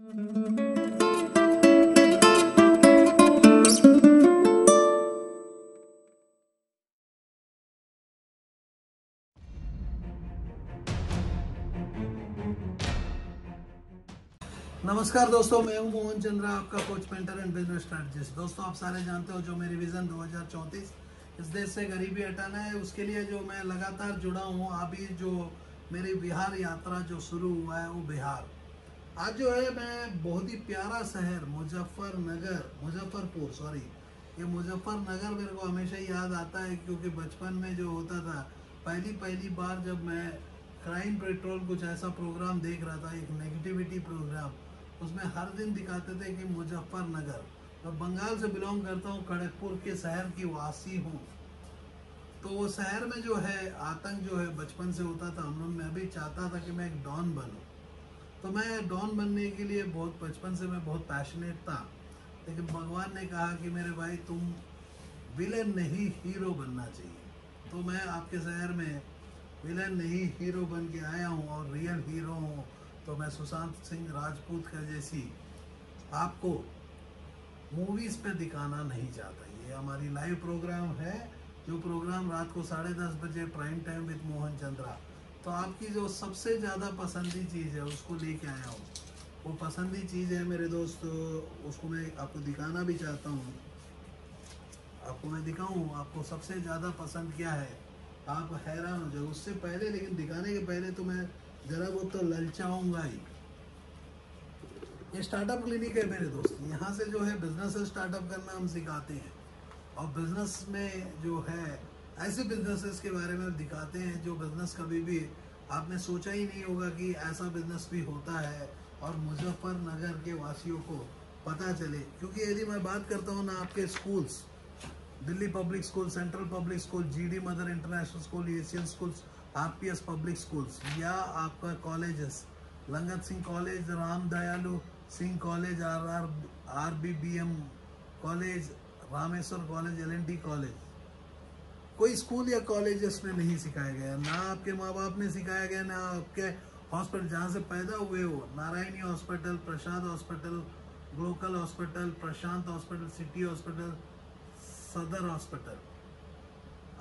नमस्कार दोस्तों, मैं हूं मोहन चंद्रा, आपका coach, mentor and business strategist. दोस्तों, आप सारे जानते हो जो मेरी विजन 2034 इस देश से गरीबी हटाना है, उसके लिए जो मैं लगातार जुड़ा हूं। अभी जो मेरी बिहार यात्रा जो शुरू हुआ है वो बिहार। आज जो है मैं बहुत ही प्यारा शहर मुजफ्फरपुर सॉरी ये मुजफ्फरनगर मेरे को हमेशा याद आता है, क्योंकि बचपन में जो होता था, पहली बार जब मैं क्राइम पेट्रोल कुछ ऐसा प्रोग्राम देख रहा था, एक नेगेटिविटी प्रोग्राम, उसमें हर दिन दिखाते थे कि मुजफ्फरनगर, मैं बंगाल से बिलोंग करता हूँ, खड़गपुर के शहर की वासी हूँ। तो वो शहर में जो है आतंक जो है बचपन से होता था। हम लोग, मैं भी चाहता था कि मैं एक डॉन बनूं, तो मैं डॉन बनने के लिए बहुत बचपन से मैं बहुत पैशनेट था। लेकिन भगवान ने कहा कि मेरे भाई, तुम विलेन नहीं हीरो बनना चाहिए। तो मैं आपके शहर में विलेन नहीं हीरो बन के आया हूँ, और रियल हीरो हूँ। तो मैं सुशांत सिंह राजपूत का जैसी आपको मूवीज पे दिखाना नहीं चाहता। ये हमारी लाइव प्रोग्राम है, जो प्रोग्राम रात को 10:30 बजे prime time with Mohan Chandra. तो आपकी जो सबसे ज़्यादा पसंदी चीज़ है उसको लेके आया हूँ। वो पसंदी चीज़ है मेरे दोस्त, उसको मैं आपको दिखाना भी चाहता हूँ। आपको मैं दिखाऊँ आपको सबसे ज़्यादा पसंद क्या है, आप हैरान हो जाओ। उससे पहले, लेकिन दिखाने के पहले तो मैं ज़रा बहुत तो ललचाऊँगा ही। ये स्टार्टअप क्लिनिक है मेरे दोस्त। यहाँ से जो है बिजनेस स्टार्टअप करना हम सिखाते हैं, और बिजनेस में जो है ऐसे बिजनेसेस के बारे में दिखाते हैं जो बिजनेस कभी भी आपने सोचा ही नहीं होगा कि ऐसा बिजनेस भी होता है, और मुजफ्फरनगर के वासियों को पता चले। क्योंकि यदि मैं बात करता हूँ ना, आपके schools, Delhi public school, central public school, GD mother international school, Asian schools, RPS public schools, या आपका colleges, Langat Singh college, Ram Dayalu Singh college, RBBM college, Rameshwar college, LNT college, कोई स्कूल या कॉलेजेस में नहीं सिखाया गया, ना आपके माँ बाप ने सिखाया गया, ना आपके हॉस्पिटल जहाँ से पैदा हुए हो, नारायणी हॉस्पिटल, प्रसाद हॉस्पिटल, ग्लोकल हॉस्पिटल, प्रशांत हॉस्पिटल, सिटी हॉस्पिटल, सदर हॉस्पिटल,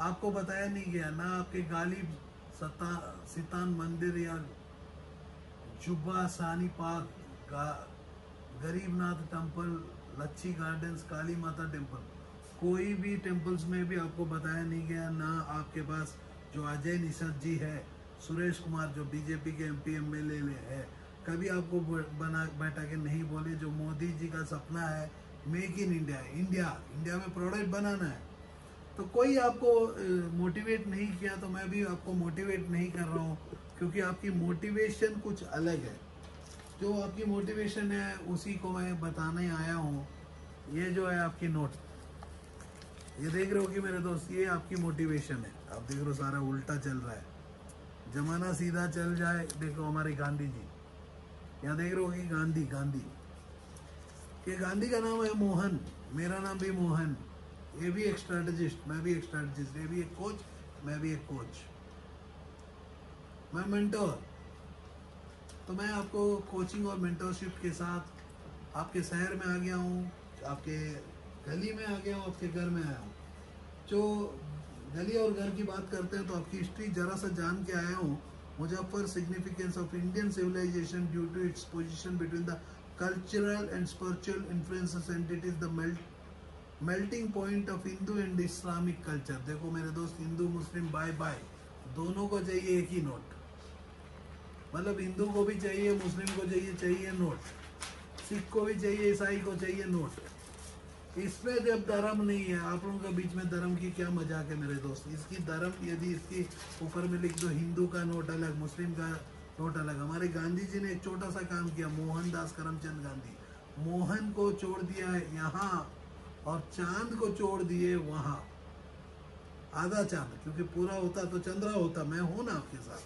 आपको बताया नहीं गया। ना आपके गालिब सितान मंदिर या जुब्बा सानी पार्क, गरीबनाथ टेम्पल, लच्छी गार्डन्स, काली माता टेम्पल, कोई भी टेम्पल्स में भी आपको बताया नहीं गया। ना आपके पास जो अजय निषद जी है, सुरेश कुमार जो बीजेपी के एमपी एमएलए है, कभी आपको बना बैठा के नहीं बोले जो मोदी जी का सपना है मेक इन इंडिया, इंडिया में प्रोडक्ट बनाना है। तो कोई आपको मोटिवेट नहीं किया, तो मैं भी आपको मोटिवेट नहीं कर रहा हूँ, क्योंकि आपकी मोटिवेशन कुछ अलग है। जो आपकी मोटिवेशन है उसी को मैं बताने आया हूँ। ये जो है आपकी नोट, ये देख रहे हो कि मेरे दोस्त, ये आपकी मोटिवेशन है। आप देख रहे हो सारा उल्टा चल रहा है, जमाना सीधा चल जाए। देखो हमारे गांधी जी, यहाँ देख रहे हो कि गांधी, ये गांधी का नाम है मोहन, मेरा नाम भी मोहन। ये भी एक स्ट्रेटजिस्ट, मैं भी एक स्ट्रेटजिस्ट, ये भी एक कोच, मैं भी एक कोच, मैं मेंटोर। तो मैं आपको कोचिंग और मेंटरशिप के साथ आपके शहर में आ गया हूँ, आपके गली में आ गया हूँ, आपके घर में आया हूँ। जो गली और घर की बात करते हैं तो आपकी हिस्ट्री जरा सा जान के आया हूँ। Muzaffar, significance of Indian civilisation due to its position between the cultural and spiritual influences and it is the melting point of Hindu and Islamic culture. देखो मेरे दोस्त, हिंदू मुस्लिम बाय बाय, दोनों को चाहिए एक ही नोट। मतलब हिंदू को भी चाहिए, मुस्लिम को चाहिए नोट, सिख को भी चाहिए, ईसाई को चाहिए नोट। इसमें जब धर्म नहीं है, आप लोगों के बीच में धर्म की क्या मजाक है मेरे दोस्त। इसकी धर्म यदि इसकी ऊपर में लिख दो, हिंदू का नोट अलग, मुस्लिम का नोट अलग। हमारे गांधी जी ने एक छोटा सा काम किया, मोहनदास करमचंद गांधी, मोहन को छोड़ दिया यहाँ और चांद को छोड़ दिए वहां, आधा चांद, क्योंकि पूरा होता तो चंद्रा होता। मैं हूं ना आपके साथ।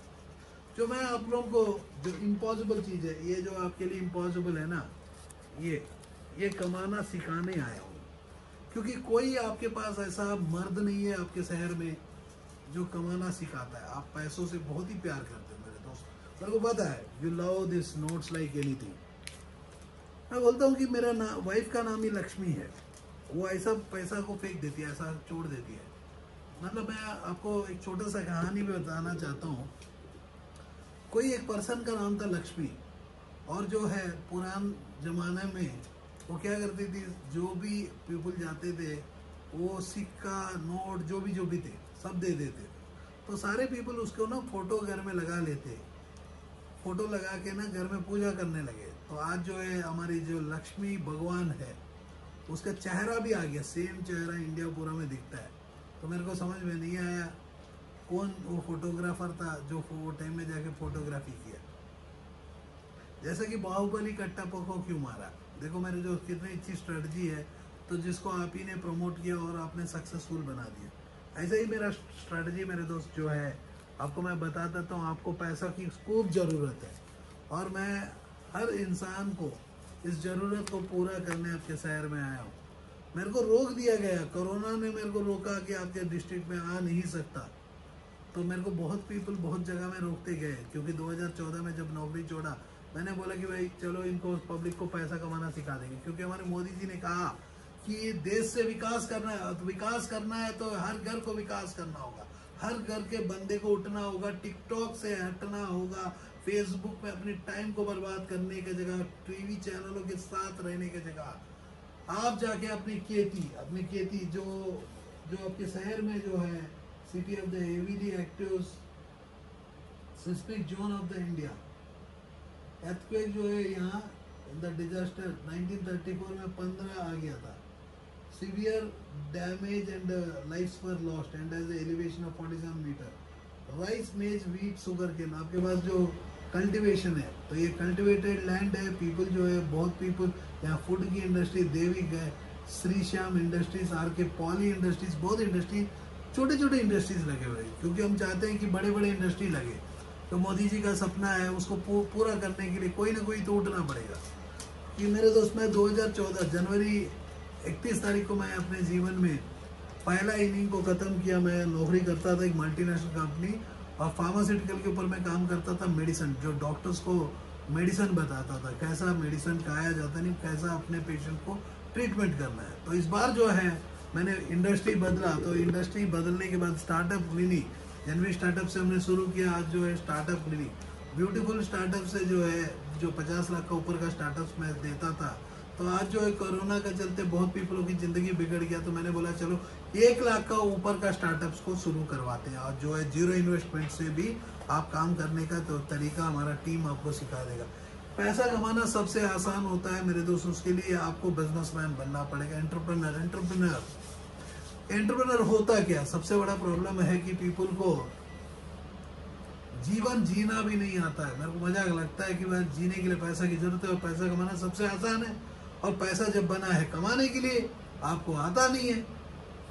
जो मैं आप लोगों को, जो इम्पॉसिबल चीज है, ये जो आपके लिए इम्पॉसिबल है ना, ये कमाना सिखाने आया हूँ। क्योंकि कोई आपके पास ऐसा मर्द नहीं है आपके शहर में जो कमाना सिखाता है। आप पैसों से बहुत ही प्यार करते हैं मेरे दोस्त, मेरे को पता है। You love this notes like anything. मैं बोलता हूँ कि मेरा वाइफ का नाम ही लक्ष्मी है। वो ऐसा पैसा को फेंक देती है, ऐसा छोड़ देती है। मतलब मैं आपको एक छोटा सा कहानी भी बताना चाहता हूँ। कोई एक पर्सन का नाम था लक्ष्मी, और जो है पुरान जमाने में वो क्या करती थी, जो भी पीपल जाते थे वो सिक्का नोट जो भी थे सब दे देते थे। तो सारे पीपल उसको ना फोटो घर में लगा लेते, फोटो लगा के ना घर में पूजा करने लगे। तो आज जो है हमारी जो लक्ष्मी भगवान है उसका चेहरा भी आ गया, सेम चेहरा इंडिया पूरा में दिखता है। तो मेरे को समझ में नहीं आया कौन वो फोटोग्राफर था जो वो टाइम में जाके फोटोग्राफी किया। जैसे कि बाहुबली कट्टापा को क्यों मारा, देखो मेरे जो कितनी अच्छी स्ट्रेटजी है, तो जिसको आप ही ने प्रमोट किया और आपने सक्सेसफुल बना दिया। ऐसा ही मेरा स्ट्रेटजी मेरे दोस्त जो है आपको मैं बता देता हूँ। आपको पैसा की खूब ज़रूरत है और मैं हर इंसान को इस ज़रूरत को पूरा करने आपके शहर में आया हूँ। मेरे को रोक दिया गया, कोरोना ने मेरे को रोका कि आपके डिस्ट्रिक्ट में आ नहीं सकता। तो मेरे को बहुत पीपल बहुत जगह में रोकते गए, क्योंकि 2014 में जब नौकरी छोड़ा मैंने बोला कि भाई चलो इनको पब्लिक को पैसा कमाना सिखा देंगे, क्योंकि हमारे मोदी जी ने कहा कि देश से विकास करना है। तो विकास करना है तो हर घर को विकास करना होगा, हर घर के बंदे को उठना होगा, टिकटॉक से हटना होगा, फेसबुक पे अपने टाइम को बर्बाद करने की जगह, टीवी चैनलों के साथ रहने की जगह आप जाके अपनी खेती जो आपके शहर में जो है city of the heavily active seismic zone of the India, earthquake जो है यहाँ द डिजास्टर 1934 में 15 आ गया था, severe damage and lifes were lost and as elevation of 47 metre, rice maize wheat sugar cane. आपके पास जो कल्टीवेशन है तो ये कल्टीवेटेड लैंड है, पीपल जो है बहुत पीपल यहाँ फूड की इंडस्ट्री, देविक है, श्री श्याम इंडस्ट्रीज, आर के पॉली इंडस्ट्रीज, बहुत इंडस्ट्री, छोटे छोटे इंडस्ट्रीज लगे हुए हैं, क्योंकि हम चाहते हैं कि बड़े बड़े इंडस्ट्री लगे। तो मोदी जी का सपना है, उसको पूरा करने के लिए कोई ना कोई तो उठना पड़ेगा। कि मेरे दोस्त में 2014 जनवरी 31 तारीख को मैं अपने जीवन में पहला इनिंग को ख़त्म किया। मैं नौकरी करता था एक मल्टीनेशनल कंपनी और फार्मास्यूटिकल के ऊपर मैं काम करता था, मेडिसिन, जो डॉक्टर्स को मेडिसिन बताता था, कैसा मेडिसिन खाया जाता नहीं, कैसा अपने पेशेंट को ट्रीटमेंट करना है। तो इस बार जो है मैंने इंडस्ट्री बदला, तो इंडस्ट्री बदलने के बाद स्टार्टअप क्लिनिक, जनवरी स्टार्टअप से हमने शुरू किया। आज जो है स्टार्टअप क्लिनिक, ब्यूटीफुल स्टार्टअप से जो है जो 50 लाख का ऊपर का स्टार्टअप मैं देता था, तो आज जो है कोरोना का चलते बहुत पीपलों की ज़िंदगी बिगड़ गया। तो मैंने बोला चलो 1 लाख का ऊपर का स्टार्टअप्स को शुरू करवाते हैं, और जो है जीरो इन्वेस्टमेंट से भी आप काम करने का तो तरीका हमारा टीम आपको सिखा देगा। पैसा कमाना सबसे आसान होता है मेरे दोस्तों, उसके लिए आपको बिजनेसमैन बनना पड़ेगा, एंटरप्रेन्योर होता क्या, सबसे बड़ा प्रॉब्लम है कि पीपल को जीवन जीना भी नहीं आता है। मेरे को मजाक लगता है कि वह जीने के लिए पैसा की जरूरत है और पैसा कमाना सबसे आसान है, और पैसा जब बना है कमाने के लिए आपको आता नहीं है।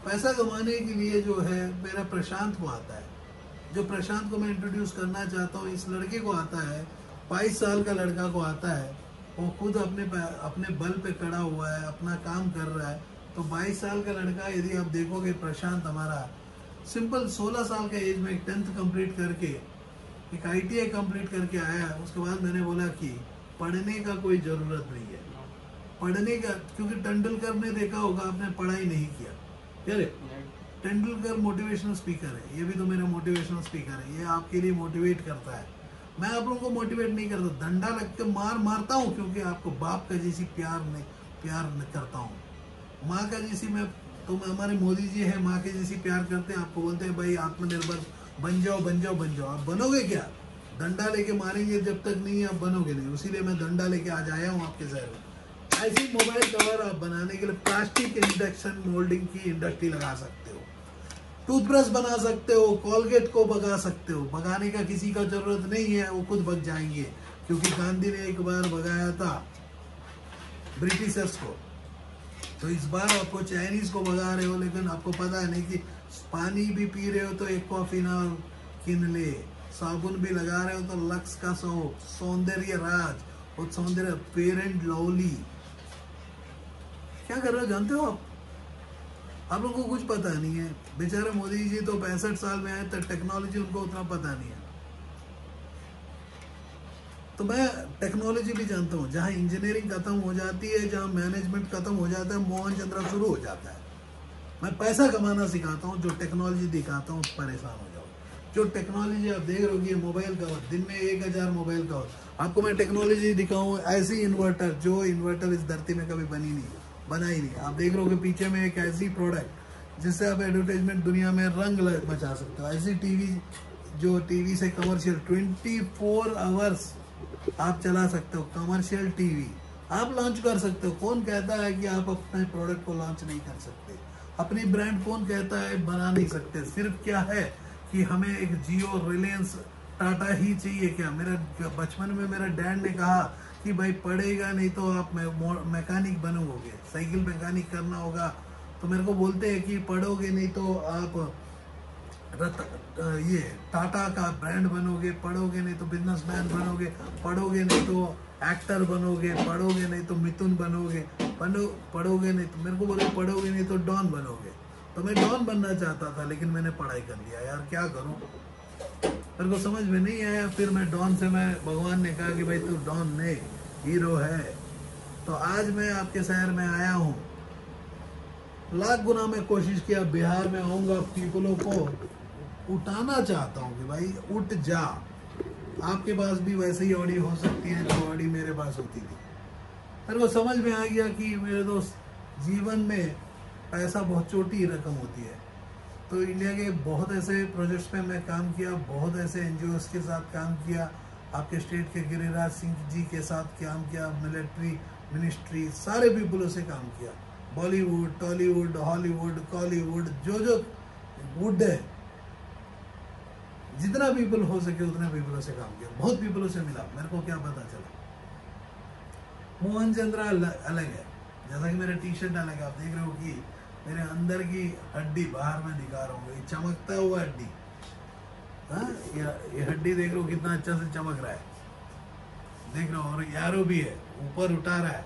पैसा कमाने के लिए जो है मेरा प्रशांत को आता है, जो प्रशांत को मैं इंट्रोड्यूस करना चाहता हूँ, इस लड़के को आता है, 22 साल का लड़का को आता है, वो खुद अपने बल पे खड़ा हुआ है, अपना काम कर रहा है। तो 22 साल का लड़का, यदि आप देखोगे प्रशांत हमारा सिंपल 16 साल का एज में 10th कंप्लीट करके एक ITI कंप्लीट करके आया। उसके बाद मैंने बोला कि पढ़ने का कोई ज़रूरत नहीं है, पढ़ने का, क्योंकि तेंदुलकर ने देखा होगा आपने पढ़ाई नहीं किया, यार तेंदुलकर मोटिवेशनल स्पीकर है, ये भी तो मेरा मोटिवेशनल स्पीकर है, ये आपके लिए मोटिवेट करता है। मैं आप लोगों को मोटिवेट नहीं करता, डंडा लग के मारता हूँ, क्योंकि आपको बाप का जैसी प्यार करता हूँ, माँ का जैसी मैं, तो हमारे मोदी जी है माँ के जैसी प्यार करते हैं, आपको बोलते हैं भाई आत्मनिर्भर बन जाओ। आप बनोगे क्या? डंडा लेके मारेंगे जब तक नहीं आप बनोगे नहीं, इसीलिए मैं डंडा लेके आज आया हूँ आपके शहर में। ऐसी मोबाइल कवर आप बनाने के लिए प्लास्टिक इंजेक्शन मोल्डिंग की इंडस्ट्री लगा सकते हो, टूथब्रश बना सकते हो, कोलगेट को भगा सकते हो, भगाने का किसी का जरूरत नहीं है, वो खुद भग जाएंगे, क्योंकि गांधी ने एक बार भगाया था ब्रिटिशर्स को। तो इस बार आपको चाइनीज को भगा रहे हो, लेकिन आपको पता है नहीं कि पानी भी पी रहे हो तो एक कॉफी ना किन ले, साबुन भी लगा रहे हो तो लक्स का सौंदर्य राज और सौंदर्य फेयर एंड लवली। क्या कर रहे हो जानते हो आप लोगों को कुछ पता नहीं है। बेचारे मोदी जी तो 65 साल में आए, तक टेक्नोलॉजी उनको उतना पता नहीं है। तो मैं टेक्नोलॉजी भी जानता हूँ। जहाँ इंजीनियरिंग खत्म हो जाती है, जहाँ मैनेजमेंट खत्म हो जाता है, मोहन चंद्रा शुरू हो जाता है। मैं पैसा कमाना सिखाता हूँ, जो टेक्नोलॉजी दिखाता हूँ परेशान हो जाओ। जो टेक्नोलॉजी आप देख रहे हो, मोबाइल कवर, दिन में 1000 मोबाइल कवर, आपको मैं टेक्नोलॉजी दिखाऊँ। ऐसी इन्वर्टर, जो इन्वर्टर इस धरती में कभी बना ही नहीं। आप देख रहे हो पीछे में एक ऐसी प्रोडक्ट जिससे आप एडवर्टाइजमेंट दुनिया में रंग मचा सकते हो। ऐसी टीवी, जो टीवी से कमर्शियल 24 आवर्स आप चला सकते हो। कमर्शियल टीवी आप लॉन्च कर सकते हो। कौन कहता है कि आप अपने प्रोडक्ट को लॉन्च नहीं कर सकते? अपनी ब्रांड कौन कहता है बना नहीं सकते? सिर्फ क्या है कि हमें एक जियो, रिलायंस, टाटा ही चाहिए क्या? मेरा बचपन में मेरा डैड ने कहा कि भाई पढ़ेगा नहीं तो आप मैकेनिक बनोगे, साइकिल मैकेनिक करना होगा। तो मेरे को बोलते हैं कि पढ़ोगे नहीं तो आप ये टाटा का ब्रांड बनोगे, पढ़ोगे नहीं तो बिजनेसमैन बनोगे, पढ़ोगे नहीं तो एक्टर बनोगे, पढ़ोगे नहीं तो मिथुन बनोगे, पढ़ोगे नहीं तो मेरे को बोले पढ़ोगे नहीं तो डॉन बनोगे। तो मैं डॉन बनना चाहता था, लेकिन मैंने पढ़ाई कर लिया। यार क्या करूं, मेरे को समझ में नहीं आया। फिर मैं डॉन से, मैं भगवान ने कहा कि भाई तू डॉन नहीं, हीरो है। तो आज मैं आपके शहर में आया हूँ। लाख गुना मैं कोशिश किया, बिहार में आऊँगा, पीपलों को उठाना चाहता हूँ कि भाई उठ जा। आपके पास भी वैसे ही ऑडी हो सकती है जो ऑडी मेरे पास होती थी। मेरे को समझ में आ गया कि मेरे दोस्त, जीवन में पैसा बहुत छोटी रकम होती है। तो इंडिया के बहुत ऐसे प्रोजेक्ट्स पे मैं काम किया, बहुत ऐसे एनजीओस के साथ काम किया, आपके स्टेट के गिरिराज सिंह जी के साथ काम किया, मिलिट्री मिनिस्ट्री, सारे पीपलों से काम किया। बॉलीवुड, टॉलीवुड, हॉलीवुड, कॉलीवुड, जो वुड है, जितना पीपल हो सके उतने पीपलों से काम किया। बहुत पीपलों से मिला। मेरे को क्या पता चला, मोहन चंद्रा अलग है। जैसा कि मेरा टी शर्ट अलग है। आप देख रहे हो कि मेरे अंदर की हड्डी बाहर में दिखा रहा हूँ, ये चमकता हुआ हड्डी। हाँ, ये हड्डी देख रहे हो कितना अच्छा से चमक रहा है, देख रहे हो। और यारो भी है, ऊपर उठा रहा है,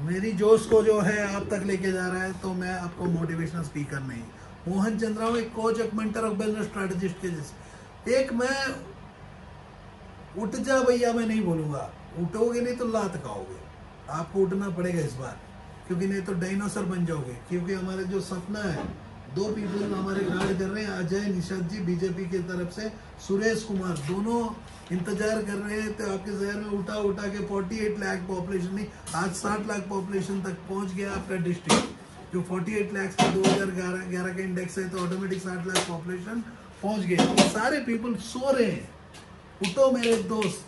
मेरी जोश को जो है आप तक लेके जा रहा है। तो मैं आपको मोटिवेशनल स्पीकर नहीं, मोहन चंद्रा हूँ, एक कोच, एक मेंटर ऑफ बिजनेस स्ट्रेटेजिस्ट के जैसे। एक मैं उठ जा भैया मैं नहीं बोलूंगा, उठोगे नहीं तो लात खाओगे। आपको उठना पड़ेगा इस बार, क्योंकि नहीं तो डायनासोर बन जाओगे। क्योंकि हमारे जो सपना है, 2 पीपल हमारे गाइड कर रहे हैं, अजय निषाद जी बीजेपी की तरफ से, सुरेश कुमार, दोनों इंतजार कर रहे हैं। तो आपके शहर में उठा के 48 लाख पॉपुलेशन नहीं, आज 60 लाख पॉपुलेशन तक पहुंच गया आपका डिस्ट्रिक्ट। जो 48 लाख का 2011 का इंडेक्स है, तो ऑटोमेटिक 60 लाख पॉपुलेशन पहुंच गए। तो सारे पीपल सो रहे हैं। उठो मेरे दोस्त,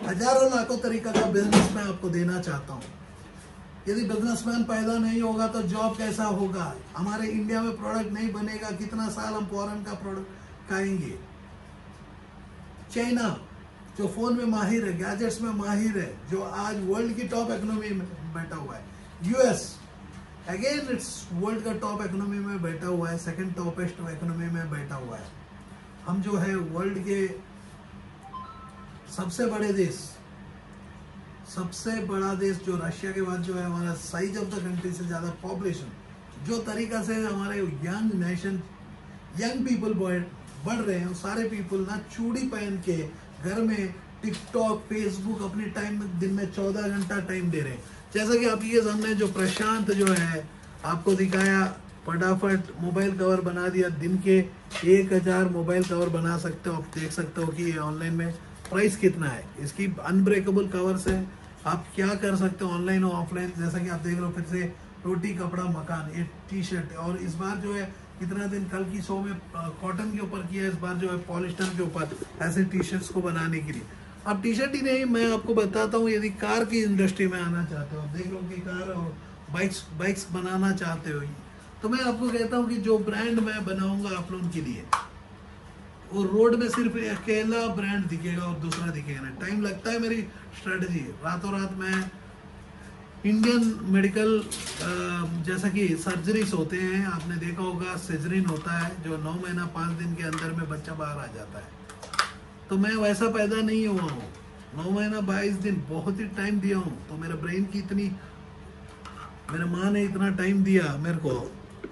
हजारों लाखों तरीका का बिजनेस मैं आपको देना चाहता हूँ। यदि बिजनेसमैन पैदा नहीं होगा तो जॉब कैसा होगा? हमारे इंडिया में प्रोडक्ट नहीं बनेगा, कितना साल हम फॉरेन का प्रोडक्ट खाएंगे? चाइना जो फोन में माहिर है, गैजेट्स में माहिर है, जो आज वर्ल्ड की टॉप इकोनॉमी में बैठा हुआ है। यूएस अगेन इट्स वर्ल्ड का टॉप इकोनॉमी में बैठा हुआ है, सेकंड टॉपेस्ट इकोनॉमी में बैठा हुआ है। हम जो है वर्ल्ड के सबसे बड़े देश, सबसे बड़ा देश जो रशिया के बाद जो है, हमारा साइज ऑफ द कंट्री से ज़्यादा पॉपुलेशन, जो तरीका से हमारे यंग नेशन, यंग पीपल बढ़ रहे हैं, सारे पीपल ना चूड़ी पहन के घर में टिकटॉक, फेसबुक अपनी टाइम में दिन में 14 घंटा टाइम दे रहे हैं। जैसा कि आप ये सामने जो प्रशांत जो है आपको दिखाया, फटाफट मोबाइल कवर बना दिया। दिन के 1000 मोबाइल कवर बना सकते हो। आप देख सकते हो कि ऑनलाइन में प्राइस कितना है इसकी। अनब्रेकेबल कवर्स है, आप क्या कर सकते हो ऑनलाइन और ऑफलाइन। जैसा कि आप देख रहे हो, फिर से रोटी कपड़ा मकान, ये टी शर्ट। और इस बार जो है कितना दिन कल की शो में कॉटन के ऊपर किया, इस बार जो है पॉलिस्टर के ऊपर ऐसे टी शर्ट्स को बनाने के लिए। अब टी शर्ट ही नहीं, मैं आपको बताता हूँ, यदि कार की इंडस्ट्री में आना चाहते हो, देख लो कि कार और बाइक्स बनाना चाहते हो, तो मैं आपको कहता हूँ कि जो ब्रांड मैं बनाऊंगा आप लोगों के लिए, वो रोड में सिर्फ अकेला ब्रांड दिखेगा और दूसरा दिखेगा नहीं। टाइम लगता है, मेरी स्ट्रेटजी है। रातों रात मैं इंडियन मेडिकल, जैसा कि सर्जरीज होते हैं, आपने देखा होगा सिजरीन होता है जो 9 महीना 5 दिन के अंदर में बच्चा बाहर आ जाता है। तो मैं वैसा पैदा नहीं हुआ हूँ। 9 महीना 22 दिन बहुत ही टाइम दिया हूँ। तो मेरे ब्रेन की इतनी, मेरे माँ ने इतना टाइम दिया मेरे को,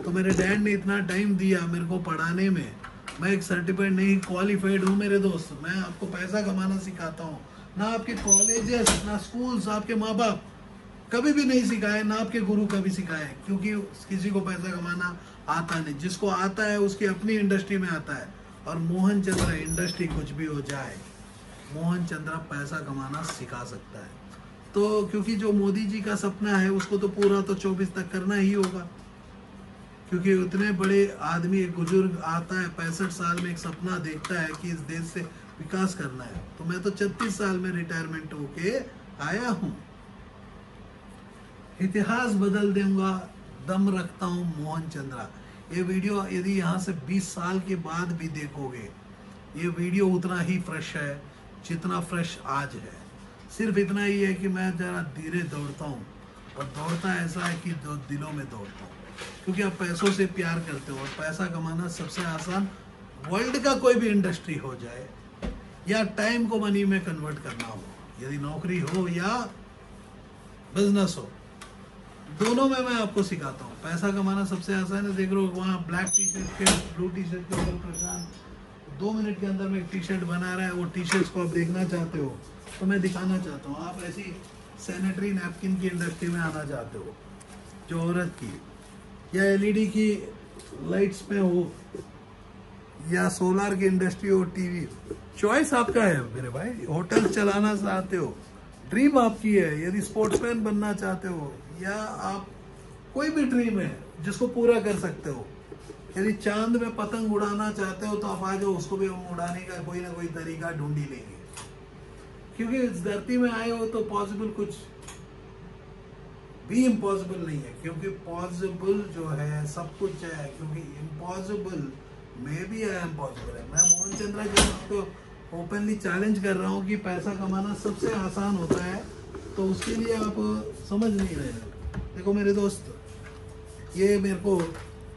तो मेरे डैड ने इतना टाइम दिया मेरे को पढ़ाने में। मैं एक सर्टिफाइड नहीं, क्वालिफाइड हूँ मेरे दोस्त। मैं आपको पैसा कमाना सिखाता हूँ, ना आपके कॉलेजेस, ना स्कूल्स, आपके माँ बाप कभी भी नहीं सिखाए, ना आपके गुरु कभी सिखाए, क्योंकि किसी को पैसा कमाना आता नहीं। जिसको आता है उसकी अपनी इंडस्ट्री में आता है। और मोहन चंद्र इंडस्ट्री कुछ भी हो जाए, मोहन चंद्र पैसा कमाना सिखा सकता है। तो क्योंकि जो मोदी जी का सपना है उसको तो पूरा तो 24 तक करना ही होगा, क्योंकि उतने बड़े आदमी, एक बुजुर्ग आता है 65 साल में, एक सपना देखता है कि इस देश से विकास करना है। तो मैं तो 36 साल में रिटायरमेंट होके आया हूँ। इतिहास बदल दूंगा, दम रखता हूँ मोहन चंद्रा। ये वीडियो यदि यहाँ से 20 साल के बाद भी देखोगे, ये वीडियो उतना ही फ्रेश है जितना फ्रेश आज है। सिर्फ इतना ही है कि मैं जरा धीरे दौड़ता हूँ, और दौड़ता ऐसा है कि जो दिलों में दौड़ता हूँ, क्योंकि आप पैसों से प्यार करते हो। और पैसा कमाना सबसे आसान, वर्ल्ड का कोई भी इंडस्ट्री हो जाए, या टाइम को मनी में कन्वर्ट करना हो, यदि नौकरी हो या बिजनेस हो, दोनों में मैं आपको सिखाता हूँ। पैसा कमाना सबसे आसान है। देख लो वहाँ ब्लैक टी शर्ट के, ब्लू टी शर्ट के ऊपर प्रशांत 2 मिनट के अंदर में एक टी शर्ट बना रहा है। वो टी शर्ट्स को आप देखना चाहते हो तो मैं दिखाना चाहता हूँ। आप ऐसी सैनिटरी नैपकिन की इंडस्ट्री में आना चाहते हो जो औरत की, या एलईडी की लाइट्स में हो, या सोलार की इंडस्ट्री हो, टीवी, चॉइस आपका है मेरे भाई। होटल चलाना चाहते हो, ड्रीम आपकी है। यदि स्पोर्ट्समैन बनना चाहते हो, या आप कोई भी ड्रीम है जिसको पूरा कर सकते हो। यदि चांद में पतंग उड़ाना चाहते हो तो आप आ जाओ, उसको भी हम उड़ाने का कोई ना कोई तरीका ढूंढ ही लेंगे। क्योंकि इस धरती में आए हो तो पॉसिबल कुछ भी इम्पॉसिबल नहीं है, क्योंकि पॉसिबल जो है सब कुछ है, क्योंकि इम्पॉसिबल में भी है इम्पॉसिबल है। मैं मोहन चंद्रा जी आपको ओपनली चैलेंज कर रहा हूँ कि पैसा कमाना सबसे आसान होता है, तो उसके लिए आप समझ नहीं रहे हो। देखो मेरे दोस्त, ये मेरे को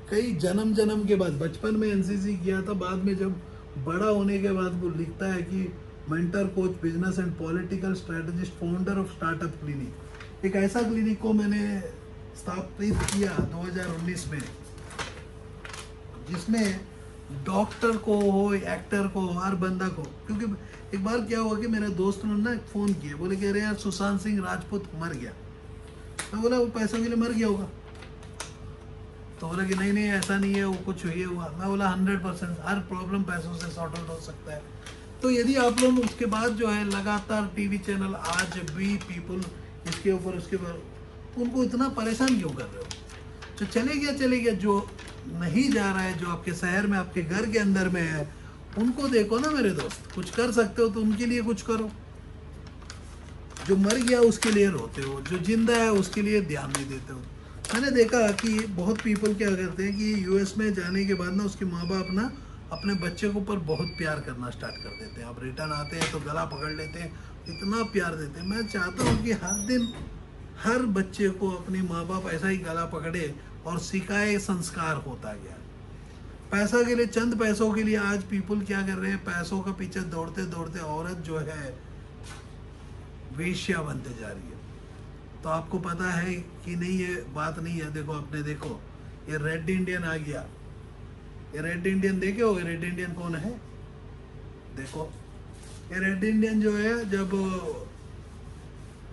कई जन्म के बाद, बचपन में एनसीसी किया था, बाद में जब बड़ा होने के बाद वो लिखता है कि mentor, coach, business and political strategist, founder of startup clinic. एक ऐसा क्लिनिक को मैंने स्थापित किया 2019 में, जिसमें डॉक्टर को हो, एक्टर को, हर बंदा को। क्योंकि एक बार क्या हुआ कि मेरे दोस्त ने ना फ़ोन किया, बोले कह रहे यार सुशांत सिंह राजपूत मर गया। मैं बोला वो पैसों के लिए मर गया होगा। तो बोला कि नहीं ऐसा नहीं है, वो कुछ ये हुआ। मैं बोला 100% हर प्रॉब्लम पैसों से सॉर्ट आउट हो सकता है। तो यदि आप लोग उसके बाद जो है लगातार टीवी चैनल, आज भी पीपल इसके ऊपर उसके ऊपर, उनको इतना परेशान क्यों कर रहे हो? तो चले गया, जो नहीं जा रहा है, जो आपके शहर में, आपके घर के अंदर में है, उनको देखो ना मेरे दोस्त। कुछ कर सकते हो तो उनके लिए कुछ करो। जो मर गया उसके लिए रोते हो, जो जिंदा है उसके लिए ध्यान नहीं देते हो। मैंने देखा कि बहुत पीपल क्या करते हैं कि यूएस में जाने के बाद ना उसके माँ बाप ना अपने बच्चे के ऊपर बहुत प्यार करना स्टार्ट कर देते हैं। अब रिटर्न आते हैं तो गला पकड़ लेते हैं, इतना प्यार देते हैं। मैं चाहता हूँ कि हर दिन हर बच्चे को अपने माँ बाप ऐसा ही गला पकड़े और सिखाए, संस्कार होता गया। पैसा के लिए, चंद पैसों के लिए आज पीपल क्या कर रहे हैं, पैसों का पीछे दौड़ते दौड़ते औरत जो है वेश्या बनते जा रही है। तो आपको पता है कि नहीं, ये बात नहीं है। देखो आपने देखो ये रेड इंडियन आ गया। ये रेड इंडियन देखे हो? रेड इंडियन कौन है? देखो ये रेड इंडियन जो है, जब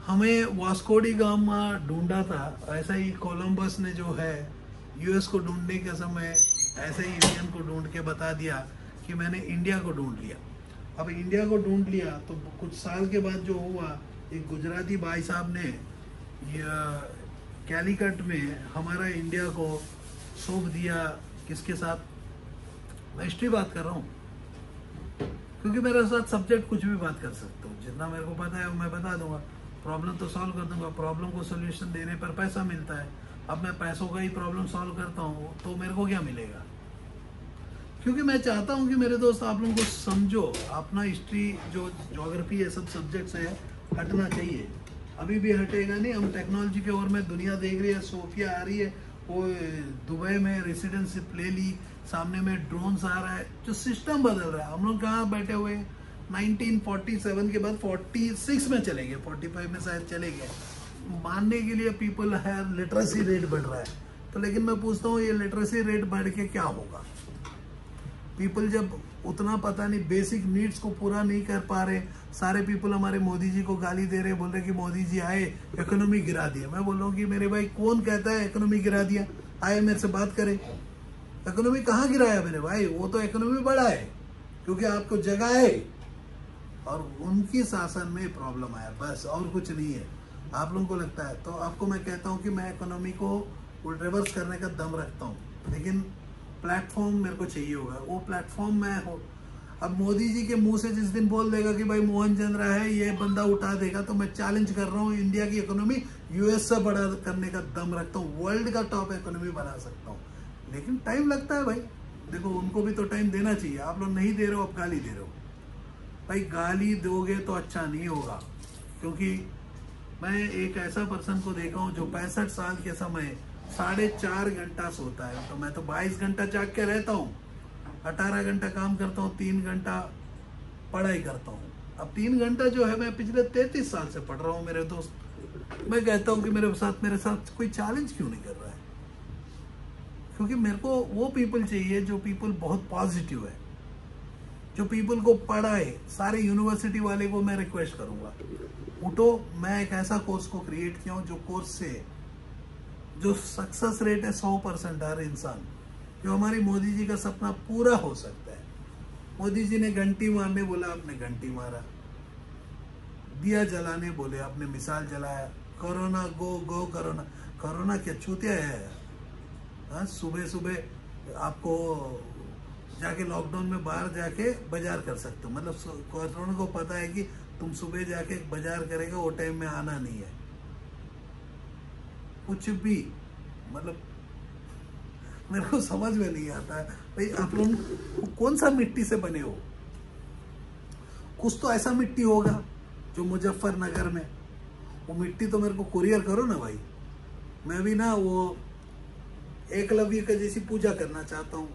हमें वास्को डी गामा ढूंढा था, ऐसा ही कोलंबस ने जो है यूएस को ढूंढने के समय ऐसे ही इंडियन को ढूंढ के बता दिया कि मैंने इंडिया को ढूंढ लिया। अब इंडिया को ढूंढ लिया तो कुछ साल के बाद जो हुआ, एक गुजराती भाई साहब ने कैलीकट में हमारा इंडिया को सौंप दिया। किसके साथ? मैं हिस्ट्री बात कर रहा हूँ, क्योंकि मेरे साथ सब्जेक्ट कुछ भी बात कर सकते हो। जितना मेरे को पता है मैं बता दूंगा, प्रॉब्लम तो सॉल्व कर दूंगा। प्रॉब्लम को सोल्यूशन देने पर पैसा मिलता है। अब मैं पैसों का ही प्रॉब्लम सॉल्व करता हूँ तो मेरे को क्या मिलेगा? क्योंकि मैं चाहता हूँ कि मेरे दोस्त आप लोगों को समझो, अपना हिस्ट्री जो ज्योग्राफी है, सब सब्जेक्ट्स है, हटना चाहिए। अभी भी हटेगा नहीं। हम टेक्नोलॉजी के ओर में दुनिया देख रही है। सोफिया आ रही है, वो दुबई में रेसिडेंशिप ले ली, सामने में ड्रोन्स आ रहा है, जो सिस्टम बदल रहा है। हम लोग कहाँ बैठे हुए 1947 के बाद 46 में चले गए, 45 में शायद चले गए। मानने के लिए पीपल है, लिटरेसी रेट बढ़ रहा है। तो लेकिन मैं पूछता हूँ ये लिटरेसी रेट बढ़ के क्या होगा? पीपल जब उतना पता नहीं, बेसिक नीड्स को पूरा नहीं कर पा रहे। सारे पीपल हमारे मोदी जी को गाली दे रहे, बोल रहे कि मोदी जी आए इकोनॉमी गिरा दिया। मैं बोल रहा हूँ कि मेरे भाई कौन कहता है इकोनॉमी गिरा दिया? आए मेरे से बात करें, इकोनॉमी कहाँ गिराया मेरे भाई? वो तो इकोनॉमी बढ़ा है क्योंकि आपको जगह है और उनकी शासन में प्रॉब्लम आया, बस और कुछ नहीं है। आप लोगों को लगता है तो आपको मैं कहता हूँ कि मैं इकोनॉमी को रिवर्स करने का दम रखता हूँ, लेकिन प्लेटफॉर्म मेरे को चाहिए होगा। वो प्लेटफॉर्म मैं हो, अब मोदी जी के मुंह से जिस दिन बोल देगा कि भाई मोहन चंद्रा है, ये बंदा उठा देगा, तो मैं चैलेंज कर रहा हूँ, इंडिया की इकोनॉमी यूएस से बड़ा करने का दम रखता हूँ, वर्ल्ड का टॉप इकोनॉमी बना सकता हूँ। लेकिन टाइम लगता है भाई, देखो उनको भी तो टाइम देना चाहिए। आप लोग नहीं दे रहे हो, आप गाली दे रहे हो। भाई गाली दोगे तो अच्छा नहीं होगा, क्योंकि मैं एक ऐसा पर्सन को देखा हूँ जो 65 साल के समय 4.5 घंटा सोता है, तो मैं तो 22 घंटा जाग के रहता हूँ, 18 घंटा काम करता हूँ, 3 घंटा पढ़ाई करता हूँ। अब 3 घंटा जो है मैं पिछले 33 साल से पढ़ रहा हूँ मेरे दोस्त। मैं कहता हूँ कि मेरे साथ कोई चैलेंज क्यों नहीं कर रहा है? क्योंकि मेरे को वो पीपल चाहिए जो पीपल बहुत पॉजिटिव है, जो पीपल को पढ़ाए। सारे यूनिवर्सिटी वाले को मैं रिक्वेस्ट करूंगा, उठो। मैं एक ऐसा कोर्स को क्रिएट किया हूँ जो कोर्स से जो सक्सेस रेट है 100% हर इंसान, जो हमारी मोदी जी का सपना पूरा हो सकता है। मोदी जी ने घंटी मारने बोला, आपने घंटी मारा। दिया जलाने बोले, आपने मिसाल जलाया। कोरोना गो गो कोरोना, कोरोना क्या चूतिया है? हाँ, सुबह सुबह आपको जाके लॉकडाउन में बाहर जाके बाजार कर सकते हो, मतलब कोरोना को पता है कि तुम सुबह जाके बाजार करेगा, वो टाइम में आना नहीं है। कुछ भी, मतलब मेरे को समझ में नहीं आता है भाई, आप लोग कौन सा मिट्टी से बने हो? कुछ तो ऐसा मिट्टी होगा जो मुजफ्फरनगर में, वो मिट्टी तो मेरे को कुरियर करो ना भाई। मैं भी ना वो एकलव्य का जैसी पूजा करना चाहता हूँ।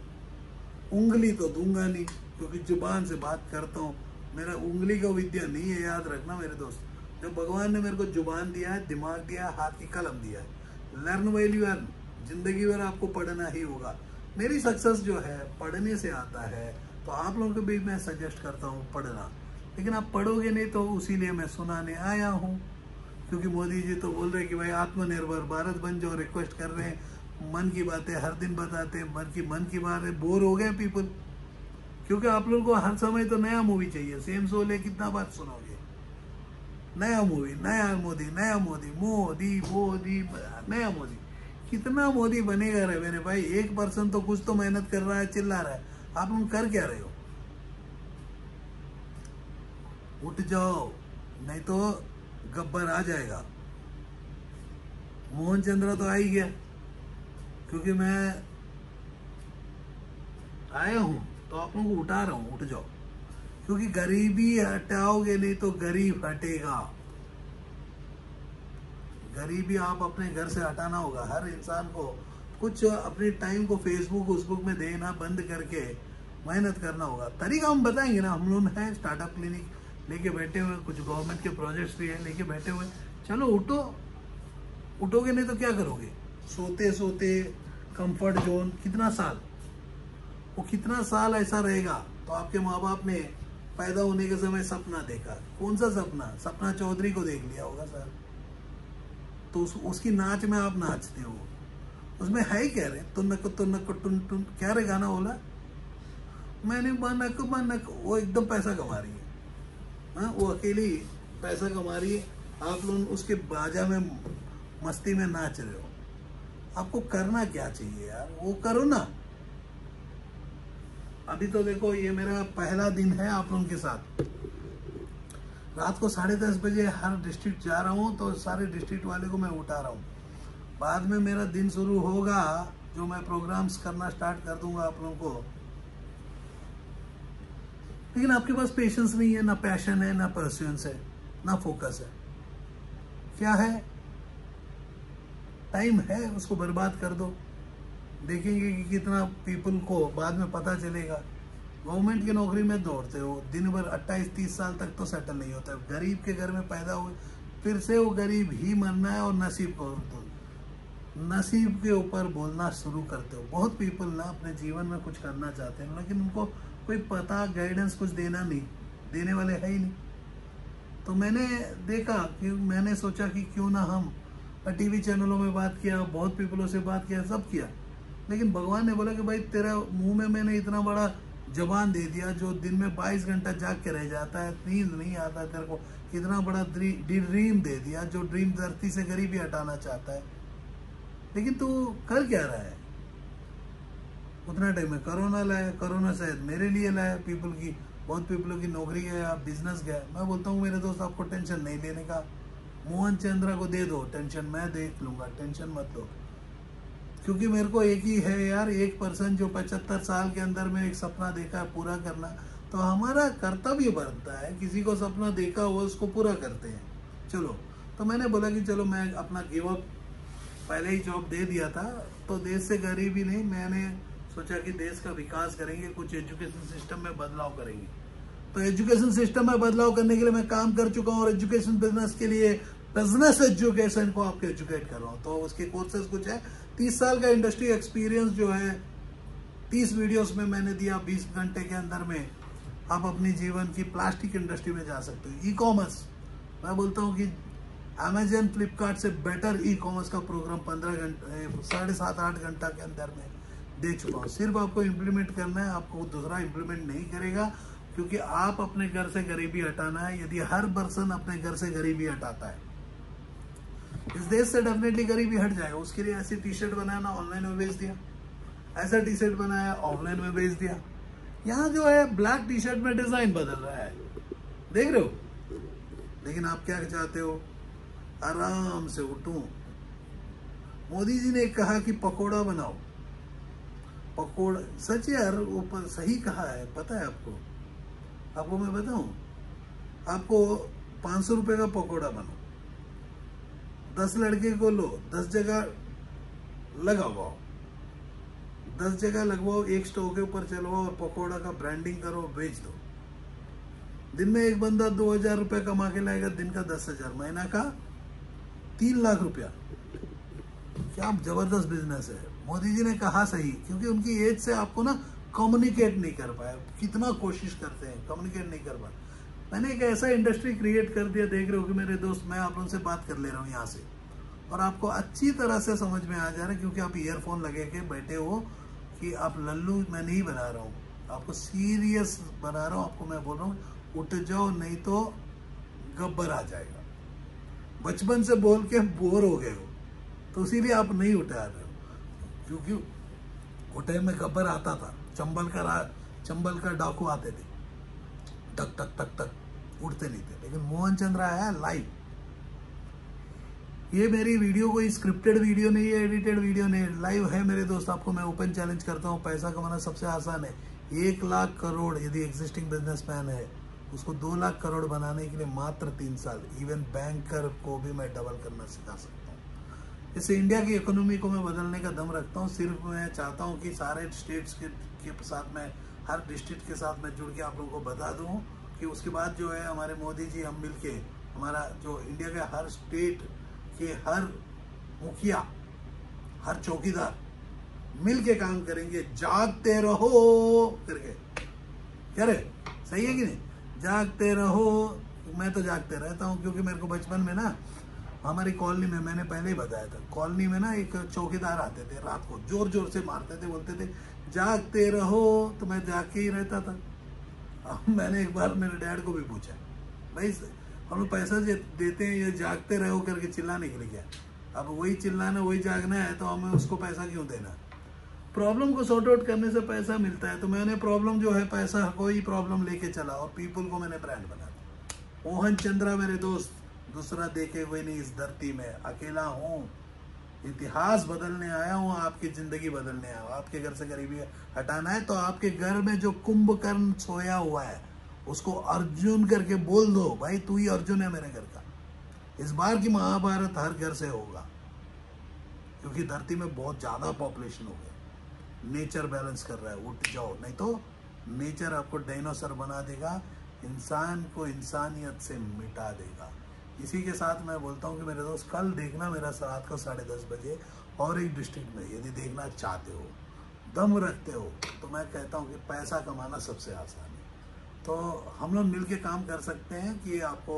उंगली तो दूंगा नहीं क्योंकि जुबान से बात करता हूँ, मेरा उंगली का विद्या नहीं है, याद रखना मेरे दोस्त। जो भगवान ने मेरे को जुबान दिया है, दिमाग दिया है, हाथ की कलम दिया है, लर्न व्हाइल यू अर्न। जिंदगी भर आपको पढ़ना ही होगा। मेरी सक्सेस जो है पढ़ने से आता है, तो आप लोगों को भी मैं सजेस्ट करता हूँ पढ़ना। लेकिन आप पढ़ोगे नहीं, तो उसीलिए मैं सुनाने आया हूँ, क्योंकि मोदी जी तो बोल रहे कि भाई आत्मनिर्भर भारत बन जाओ, रिक्वेस्ट कर रहे हैं, मन की बातें हर दिन बताते हैं, मन की बातें। बोर हो गए पीपल, क्योंकि आप लोगों को हर समय तो नया मूवी चाहिए। सेम सोले कितना बात सुनोगे? नया मूवी, नया मोदी, नया मोदी, मोदी मोदी, नया मोदी। कितना मोदी बनेगा रे मेरे भाई? एक पर्सन तो कुछ तो मेहनत कर रहा है, चिल्ला रहा है, आप लोग कर क्या रहे हो? उठ जाओ, नहीं तो गब्बर आ जाएगा। मोहन चंद्रा तो आ ही गया, क्योंकि मैं आया हूं तो आप लोगों को उठा रहा हूं, उठ जाओ। क्योंकि गरीबी हटाओगे नहीं तो गरीब हटेगा। गरीबी आप अपने घर से हटाना होगा। हर इंसान को कुछ अपने टाइम को फेसबुक में देना बंद करके मेहनत करना होगा। तरीका हम बताएंगे ना, हम लोग हैं स्टार्टअप क्लिनिक लेके बैठे हुए, कुछ गवर्नमेंट के प्रोजेक्ट्स भी है लेके बैठे हुए। चलो उठो, उठोगे नहीं तो क्या करोगे? सोते सोते कंफर्ट जोन, कितना साल, वो कितना साल ऐसा रहेगा? तो आपके माँ बाप ने पैदा होने के समय सपना देखा, कौन सा सपना? सपना चौधरी को देख लिया होगा सर, तो उसकी नाच में आप नाचते हो। उसमें है क्या रे? तुनक टुन टुन, क्या रे गाना बोला? मैंने बनक बनक, वो एकदम पैसा कमा रही है। हाँ, वो अकेली पैसा कमा रही है, आप लोग उसके बाजा में मस्ती में नाच रहे हो। आपको करना क्या चाहिए यार, वो करो ना। अभी तो देखो ये मेरा पहला दिन है आप लोगों के साथ। रात को 10:30 बजे हर डिस्ट्रिक्ट जा रहा हूँ, तो सारे डिस्ट्रिक्ट वाले को मैं उठा रहा हूँ। बाद में मेरा दिन शुरू होगा, जो मैं प्रोग्राम्स करना स्टार्ट कर दूंगा आप लोगों को। लेकिन आपके पास पेशेंस नहीं है, ना पैशन है, ना परस्यूएंस है, ना फोकस है। क्या है? टाइम है, उसको बर्बाद कर दो। देखेंगे कि कितना पीपल को बाद में पता चलेगा। गवर्नमेंट की नौकरी में दौड़ते हो दिन भर, 28-30 साल तक तो सेटल नहीं होता। गरीब के घर में पैदा हुए, फिर से वो गरीब ही मरना है, और नसीब को नसीब के ऊपर बोलना शुरू करते हो। बहुत पीपल ना अपने जीवन में कुछ करना चाहते हैं, लेकिन उनको कोई पता गाइडेंस कुछ देने वाले है ही नहीं। तो मैंने देखा कि मैंने सोचा कि क्यों ना हम टीवी चैनलों में बात किया, बहुत पीपलों से बात किया, सब किया, लेकिन भगवान ने बोला कि भाई तेरा मुंह में मैंने इतना बड़ा जबान दे दिया जो दिन में 22 घंटा जाग के रह जाता है, नींद नहीं आता तेरे को, इतना बड़ा ड्रीम दे दिया जो ड्रीम धरती से गरीबी हटाना चाहता है, लेकिन तू कर क्या रहा है। उतना टाइम में कोरोना लाया, कोरोना शायद मेरे लिए लाया, बहुत पीपलों की नौकरी गया, बिजनेस गया। मैं बोलता हूँ मेरे दोस्त आपको टेंशन नहीं लेने का, मोहन चंद्रा को दे दो टेंशन, मैं देख लूंगा, टेंशन मत लो। क्योंकि मेरे को एक ही है यार, एक पर्सन जो 75 साल के अंदर में एक सपना देखा है पूरा करना, तो हमारा कर्तव्य बनता है, किसी को सपना देखा हो उसको पूरा करते हैं। चलो, तो मैंने बोला कि चलो मैं अपना गिव अप, पहले ही जॉब दे दिया था, तो देश से गरीबी नहीं, मैंने सोचा कि देश का विकास करेंगे, कुछ एजुकेशन सिस्टम में बदलाव करेंगे। तो एजुकेशन सिस्टम में बदलाव करने के लिए मैं काम कर चुका हूँ, और एजुकेशन बिजनेस के लिए बिजनेस एजुकेशन को आपको एजुकेट कर रहा हूँ। तो उसके कोर्सेज कुछ है, 30 साल का इंडस्ट्री एक्सपीरियंस जो है 30 वीडियोस में मैंने दिया, 20 घंटे के अंदर में आप अपनी जीवन की प्लास्टिक इंडस्ट्री में जा सकते हो। ई कॉमर्स, मैं बोलता हूँ कि अमेजन फ्लिपकार्ट से बेटर ई कॉमर्स का प्रोग्राम 15 घंटे 7.5-8 घंटा के अंदर में दे चुका हूँ। सिर्फ आपको इम्प्लीमेंट करना है, आपको दूसरा इम्प्लीमेंट नहीं करेगा, क्योंकि आप अपने घर से गरीबी हटाना है। यदि हर पर्सन अपने घर से गरीबी हटाता है, इस देश से डेफिनेटली गरीबी हट जाएगा। उसके लिए ऐसी टी शर्ट बनाना, ऑनलाइन में बेच दिया, ऐसा टी शर्ट बनाया, ऑफलाइन में बेच दिया। यहाँ जो है ब्लैक टी शर्ट में डिजाइन बदल रहा है, देख रहे हो, लेकिन आप क्या चाहते हो, आराम से उठूं। मोदी जी ने कहा कि पकोड़ा बनाओ, पकोड़ा, सच यार, वो सही कहा है, पता है आपको मैं बताऊं, आपको 500 रुपए का पकोड़ा बनाओ, 10 लड़के को लो, 10 जगह लगाओ, 10 जगह लगवाओ, एक स्टोव के ऊपर चलवाओ और पकोड़ा का ब्रांडिंग करो, बेच दो। दिन में एक बंदा 2000 रुपये कमा के लाएगा, दिन का 10,000, महीना का 3 लाख रुपया। क्या जबरदस्त बिजनेस है। मोदी जी ने कहा सही, क्योंकि उनकी एज से आपको ना कम्युनिकेट नहीं कर पाए, कितना कोशिश करते हैं, कम्युनिकेट नहीं कर पाए। मैंने एक ऐसा इंडस्ट्री क्रिएट कर दिया, देख रहे हो कि मेरे दोस्त, मैं आप लोगों से बात कर ले रहा हूँ यहाँ से, और आपको अच्छी तरह से समझ में आ जा रहा है, क्योंकि आप ईयरफोन लगे के बैठे हो कि आप लल्लू मैं नहीं बना रहा हूँ, आपको सीरियस बना रहा हूँ। आपको मैं बोल रहा हूँ उठ जाओ, नहीं तो गब्बर आ जाएगा। बचपन से बोल के बोर हो गए हो, तो इसीलिए आप नहीं उठा रहे हो, क्योंकि वो टाइम में गब्बर आता था, चंबल का डाकू आते थे, तक तक तक तक उठते नहीं थे। लेकिन मोहन चंद्रा आया लाइव। ये मेरी वीडियो कोई स्क्रिप्टेड वीडियो नहीं है, एडिटेड वीडियो नहीं है, लाइव है मेरे दोस्त। आपको मैं ओपन चैलेंज करता हूँ, पैसा कमाना सबसे आसान है। 1 लाख करोड़ यदि एग्जिस्टिंग बिजनेसमैन है, उसको 2 लाख करोड़ बनाने के लिए मात्र 3 साल। इवन बैंकर को भी मैं डबल करना सिखा सकता हूँ। इससे इंडिया की इकोनॉमी को मैं बदलने का दम रखता हूँ। सिर्फ मैं चाहता हूँ कि सारे स्टेट्स के साथ में, हर डिस्ट्रिक्ट के साथ में जुड़ के आप लोगों को बता दूँ कि उसके बाद जो है हमारे मोदी जी, हम मिलके, हमारा जो इंडिया के हर स्टेट के हर मुखिया, हर चौकीदार मिल के काम करेंगे, जागते रहो करके। क्या रे, सही है कि नहीं? जागते रहो। मैं तो जागते रहता हूँ, क्योंकि मेरे को बचपन में ना हमारी कॉलोनी में, मैंने पहले ही बताया था, कॉलोनी में ना एक चौकीदार आते थे, रात को जोर जोर से मारते थे, बोलते थे जागते रहो, तो मैं जाग के ही रहता था। अब मैंने एक बार मेरे डैड को भी पूछा, भाई हम लोग पैसा देते हैं, ये जागते रहो करके चिल्लाने के लिए, क्या अब वही चिल्लाना वही जागना है, तो हमें उसको पैसा क्यों देना? प्रॉब्लम को सॉर्ट आउट करने से पैसा मिलता है। तो मैंने प्रॉब्लम जो है, पैसा कोई प्रॉब्लम लेके चला, और पीपल को मैंने ब्रांड बना दिया। मोहन चंद्रा मेरे दोस्त, दूसरा देखे हुए नहीं इस धरती में, अकेला हूँ, इतिहास बदलने आया हूँ, आपकी जिंदगी बदलने आया हूँ। आपके घर से गरीबी हटाना है, तो आपके घर में जो कुंभकर्ण सोया हुआ है उसको अर्जुन करके बोल दो, भाई तू ही अर्जुन है मेरे घर का। इस बार की महाभारत हर घर से होगा, क्योंकि धरती में बहुत ज्यादा पॉपुलेशन हो गया, नेचर बैलेंस कर रहा है। उठ जाओ, नहीं तो नेचर आपको डायनासोर बना देगा, इंसान को इंसानियत से मिटा देगा। इसी के साथ मैं बोलता हूँ कि मेरे दोस्त, कल देखना मेरा रात को 10:30 बजे और एक डिस्ट्रिक्ट में, यदि देखना चाहते हो। दम रखते हो तो मैं कहता हूँ कि पैसा कमाना सबसे आसान है। तो हम लोग मिल के काम कर सकते हैं कि आपको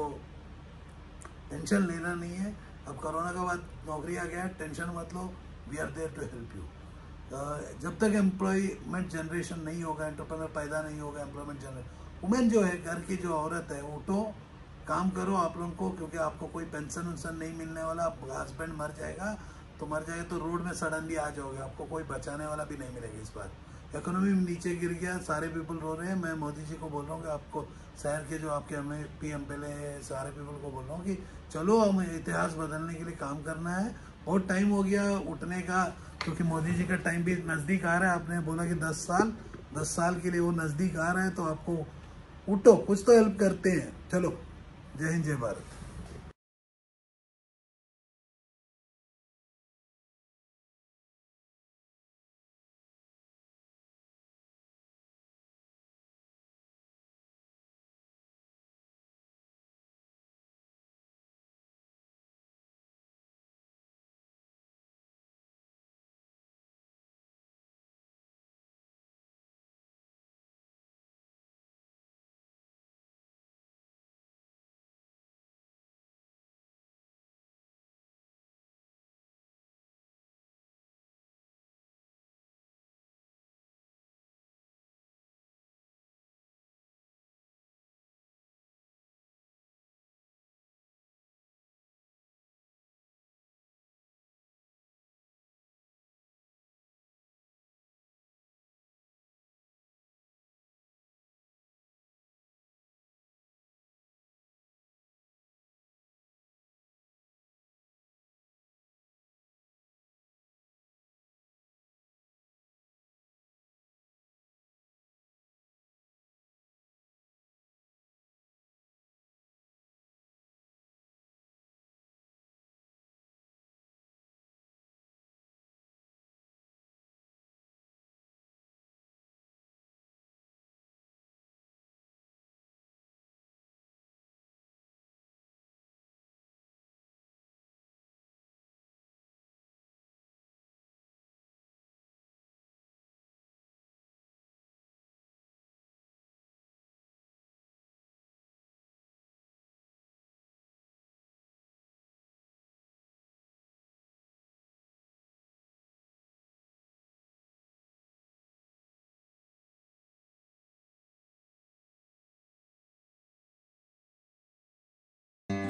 टेंशन लेना नहीं है। अब कोरोना के बाद नौकरी आ गया है, टेंशन मत लो, we are there to help you. जब तक एम्प्लॉयमेंट जनरेशन नहीं होगा, एंटरप्रेन्योर पैदा नहीं होगा, एम्प्लॉयमेंट जनरेशन, वुमेन जो है, घर की जो औरत है, उठो काम करो आप लोगों को, क्योंकि आपको कोई पेंशन वेंशन नहीं मिलने वाला। हस्बैंड मर जाएगा तो रोड में सडनली आ जाओगे, आपको कोई बचाने वाला भी नहीं मिलेगा। इस बार इकोनॉमी नीचे गिर गया, सारे पीपल रो रहे हैं। मैं मोदी जी को बोल रहा हूँ कि आपको शहर के जो आपके MPLA है, सारे पीपल को बोल रहा हूँ कि चलो हमें इतिहास बदलने के लिए काम करना है। बहुत टाइम हो गया उठने का, क्योंकि मोदी जी का टाइम भी नज़दीक आ रहा है। आपने बोला कि 10 साल के लिए वो नज़दीक आ रहा है, तो आपको उठो, कुछ तो हेल्प करते हैं। चलो, जय हिंद, जय Bharat.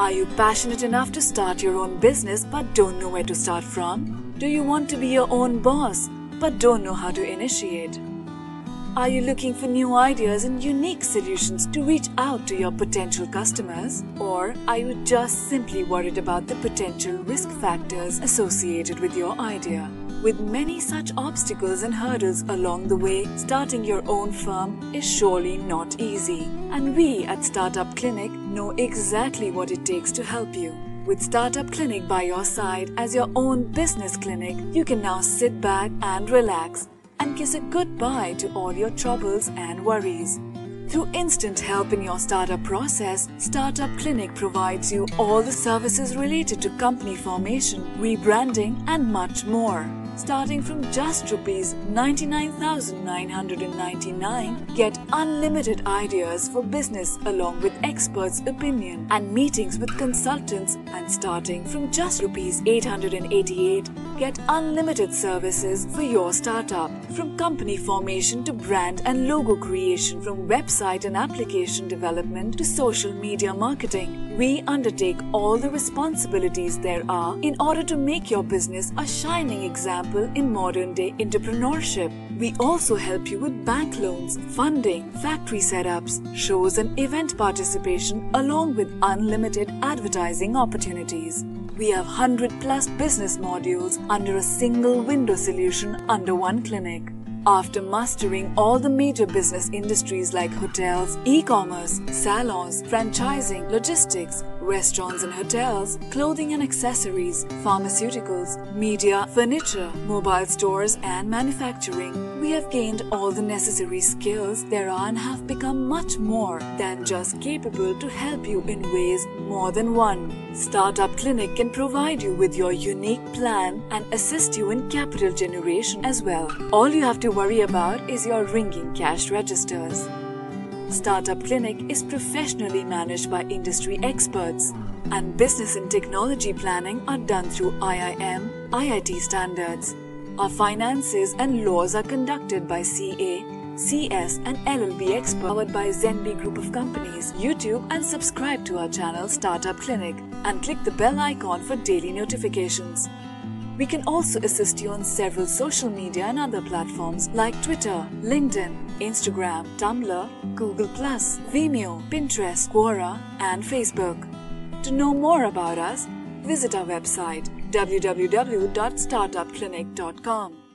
Are you passionate enough to start your own business but don't know where to start from? Do you want to be your own boss but don't know how to initiate? Are you looking for new ideas and unique solutions to reach out to your potential customers? Or are you just simply worried about the potential risk factors associated with your idea? With many such obstacles and hurdles along the way, starting your own firm is surely not easy. And we at Startup Clinic know exactly what it takes to help you. With Startup Clinic by your side as your own business clinic, you can now sit back and relax and kiss a goodbye to all your troubles and worries. Through instant help in your startup process, Startup Clinic provides you all the services related to company formation, rebranding and much more. Starting from just Rs 99,999, get unlimited ideas for business along with experts' opinion and meetings with consultants, and starting from just Rs 888, get unlimited services for your startup. From company formation to brand and logo creation, from website and application development to social media marketing, we undertake all the responsibilities there are in order to make your business a shining example in modern-day entrepreneurship. We also help you with bank loans, funding, factory setups, shows and event participation along with unlimited advertising opportunities. We have 100+ business modules under a single window solution under one clinic. After mastering all the major business industries like hotels, e-commerce, salons, franchising, logistics, restaurants and hotels, clothing and accessories, pharmaceuticals, media, furniture, mobile stores and manufacturing. We have gained all the necessary skills there are and have become much more than just capable to help you in ways more than one. Startup Clinic can provide you with your unique plan and assist you in capital generation as well. All you have to worry about is your ringing cash registers. Startup Clinic is professionally managed by industry experts, and business and technology planning are done through IIM, IIT standards. Our finances and laws are conducted by CA, CS and LLB experts, powered by Zenbi Group of Companies. YouTube and subscribe to our channel Startup Clinic and click the bell icon for daily notifications. We can also assist you on several social media and other platforms like Twitter, LinkedIn, Instagram, Tumblr, Google+, Vimeo, Pinterest, Quora and Facebook. To know more about us, visit our website www.startupclinic.com.